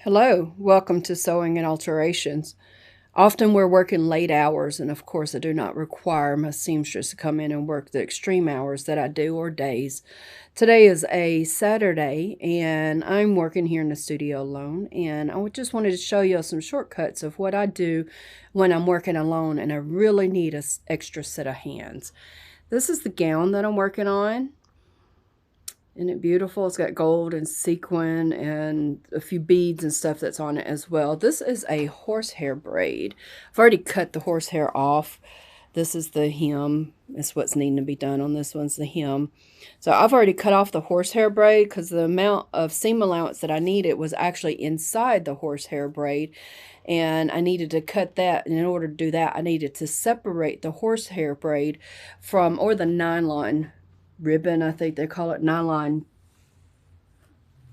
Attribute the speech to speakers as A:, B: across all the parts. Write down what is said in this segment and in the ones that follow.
A: Hello, welcome to Sewing and Alterations. Often we're working late hours, and of course, I do not require my seamstress to come in and work the extreme hours that I do or days. Today is a Saturday, and I'm working here in the studio alone, and I just wanted to show you some shortcuts of what I do when I'm working alone and I really need an extra set of hands. This is the gown that I'm working on. Isn't it beautiful? It's got gold and sequin and a few beads and stuff that's on it as well. This is a horsehair braid. I've already cut the horsehair off. This is the hem. That's what's needing to be done on this one's the hem. So I've already cut off the horsehair braid because the amount of seam allowance that I needed was actually inside the horsehair braid. And I needed to cut that. And in order to do that, I needed to separate the horsehair braid from, or the nylon ribbon, I think they call it, nylon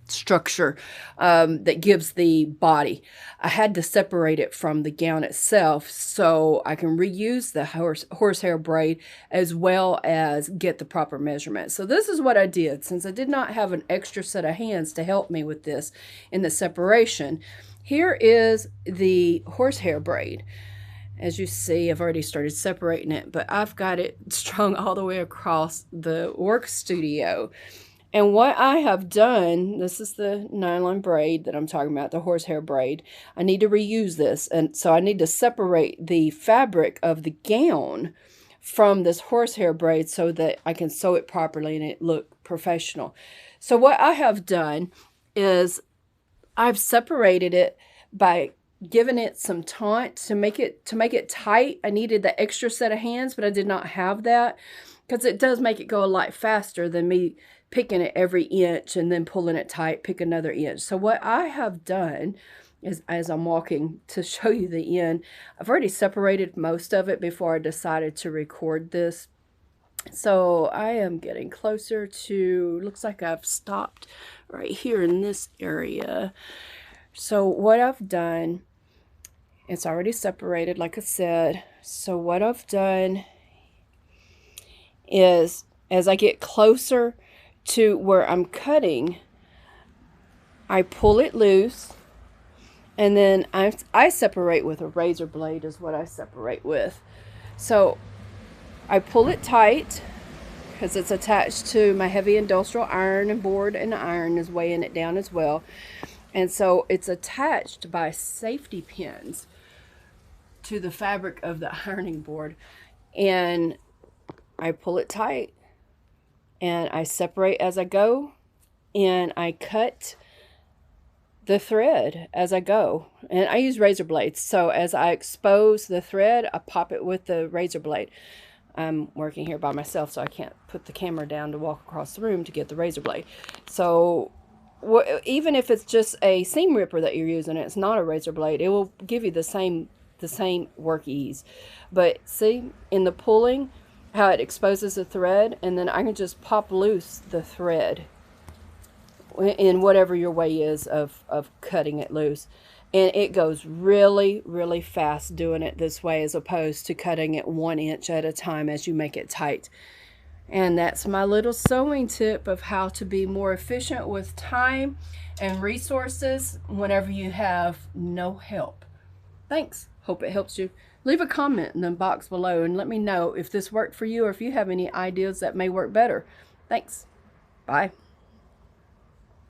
A: structure that gives the body. I had to separate it from the gown itself so I can reuse the horsehair braid as well as get the proper measurement. So this is what I did. Since I did not have an extra set of hands to help me with this in the separation, here is the horsehair braid. As you see, I've already started separating it, but I've got it strung all the way across the work studio. And what I have done, this is the nylon braid that I'm talking about, the horsehair braid. I need to reuse this, and so I need to separate the fabric of the gown from this horsehair braid so that I can sew it properly and it look professional. So what I have done is I've separated it by giving it some taunt to make it tight. I needed the extra set of hands, but I did not have that because it does make it go a lot faster than me picking it every inch and then pulling it tight, pick another inch. So what I have done is, as I'm walking to show you the end, I've already separated most of it before I decided to record this. So I am getting closer to, looks like I've stopped right here in this area. So what I've done, it's already separated, like I said. So what I've done is, as I get closer to where I'm cutting, I pull it loose, and then I separate with a razor blade is what I separate with. So I pull it tight because it's attached to my heavy industrial iron and board, and the iron is weighing it down as well. And so it's attached by safety pins to the fabric of the ironing board, and I pull it tight and I separate as I go, and I cut the thread as I go, and I use razor blades. So as I expose the thread, I pop it with the razor blade. I'm working here by myself, so I can't put the camera down to walk across the room to get the razor blade. So even if it's just a seam ripper that you're using, it's not a razor blade, it will give you the same work ease. But see, in the pulling, how it exposes the thread, and then I can just pop loose the thread in whatever your way is of cutting it loose. And it goes really, really fast doing it this way as opposed to cutting it 1 inch at a time as you make it tight. And that's my little sewing tip of how to be more efficient with time and resources whenever you have no help. Thanks. Hope it helps you. Leave a comment in the box below and let me know if this worked for you or if you have any ideas that may work better. Thanks. Bye.